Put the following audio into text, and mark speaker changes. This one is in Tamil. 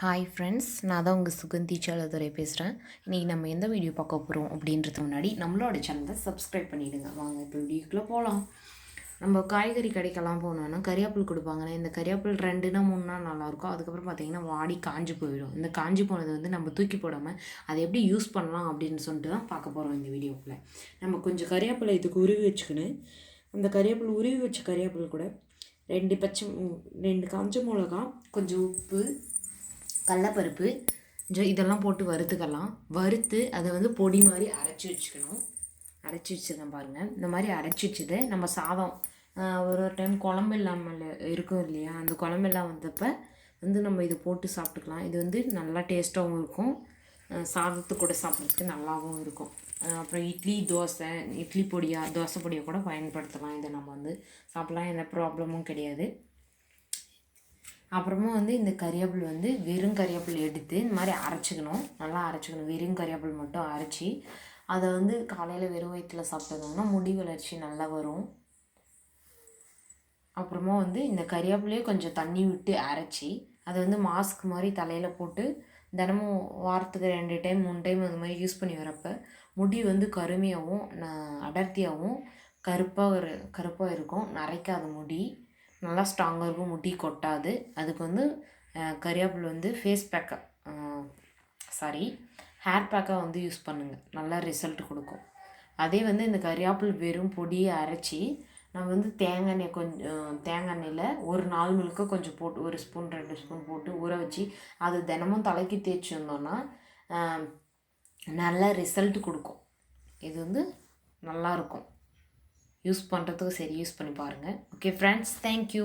Speaker 1: ஹாய் ஃப்ரெண்ட்ஸ், நான் தான் உங்கள் சுகந்தி சாலதுரை பேசுகிறேன். இன்றைக்கி நம்ம எந்த வீடியோ பார்க்க போகிறோம் அப்படின்றதுக்கு முன்னாடி நம்மளோட சேனலை சப்ஸ்கிரைப் பண்ணிவிடுங்க. வாங்க இப்போ வீடியோக்குள்ளே போகலாம். நம்ம காய்கறி கடைக்கெல்லாம் போனோன்னா கறிவேப்பில் கொடுப்பாங்கன்னா, இந்த கறிவேப்பில் 2 3 நாள் நல்லாயிருக்கும். அதுக்கப்புறம் பார்த்திங்கன்னா வாடி காஞ்சி போயிடும். இந்த காஞ்சி போனது வந்து நம்ம தூக்கி போடாமல் அதை எப்படி யூஸ் பண்ணலாம் அப்படின்னு சொல்லிட்டு தான் பார்க்க போகிறோம் இந்த வீடியோக்குள்ளே. நம்ம கொஞ்சம் கறிவேப்பிலை இதுக்கு உருவி வச்சுக்கணும். அந்த கறிவேப்பில் உருவி வச்ச கறிவேப்பில் கூட 2 காஞ்ச மிளகா, கொஞ்சம் உப்பு, கடலப்பருப்பு இதெல்லாம் போட்டு வறுத்துக்கலாம். வறுத்து அதை வந்து பொடி மாதிரி அரைச்சி வச்சுக்கணும். அரைச்சி வச்சுருக்கேன் பாருங்கள். இந்த மாதிரி அரைச்சி வச்சுட்டு நம்ம சாதம் ஒரு டைம் குழம்பு இல்லாமல் இருக்கும் இல்லையா, அந்த குழம்பெல்லாம் வந்தப்போ வந்து நம்ம இதை போட்டு சாப்பிட்டுக்கலாம். இது வந்து நல்லா டேஸ்ட்டாகவும் இருக்கும், சாதத்து கூட சாப்பிட்றதுக்கு நல்லாவும் இருக்கும். அப்புறம் இட்லி பொடியாக தோசை பொடியை கூட பயன்படுத்தலாம். இதை நம்ம வந்து சாப்பிட்லாம், எந்த ப்ராப்ளமும் கிடையாது. அப்புறமா வந்து இந்த கறிவேப்பில் வந்து வெறும் கறிவேப்பில் எடுத்து இந்த மாதிரி அரைச்சிக்கணும். நல்லா அரைச்சிக்கணும். வெறும் கறிவேப்பில் மட்டும் அரைச்சி அதை வந்து காலையில் வெறும் வயிற்றில் சாப்பிட்டோம்னா முடி வளர்ச்சி நல்லா வரும். அப்புறமா வந்து இந்த கறிவேப்பிலையே கொஞ்சம் தண்ணி விட்டு அரைச்சி அதை வந்து மாஸ்க் மாதிரி தலையில் போட்டு தினமும் வாரத்துக்கு 2 டைம் 3 டைம் அது மாதிரி யூஸ் பண்ணி வரப்போ முடி வந்து கருமையாகவும் அடர்த்தியாகவும் கருப்பாக இருக்கும். நரைக்காத முடி நல்லா ஸ்ட்ராங்காக இருக்கும், முடி கொட்டாது. அதுக்கு வந்து கறிவேப்பிலை வந்து ஹேர் பேக்காக வந்து யூஸ் பண்ணுங்கள், நல்லா ரிசல்ட் கொடுக்கும். அதே வந்து இந்த கறிவேப்பிலை வெறும் பொடியை அரைச்சி நம்ம வந்து தேங்காய் எண்ணெயில் ஒரு நாள் முழுக்க கொஞ்சம் போட்டு 1 ஸ்பூன் 2 ஸ்பூன் போட்டு ஊற வச்சு அது தினமும் தலைக்கு தேய்ச்சி வந்தோன்னா நல்ல ரிசல்ட் கொடுக்கும். இது வந்து நல்லாயிருக்கும், யூஸ் பண்ணுறதுக்கு. சரி, யூஸ் பண்ணி பாருங்கள். Okay friends, thank you.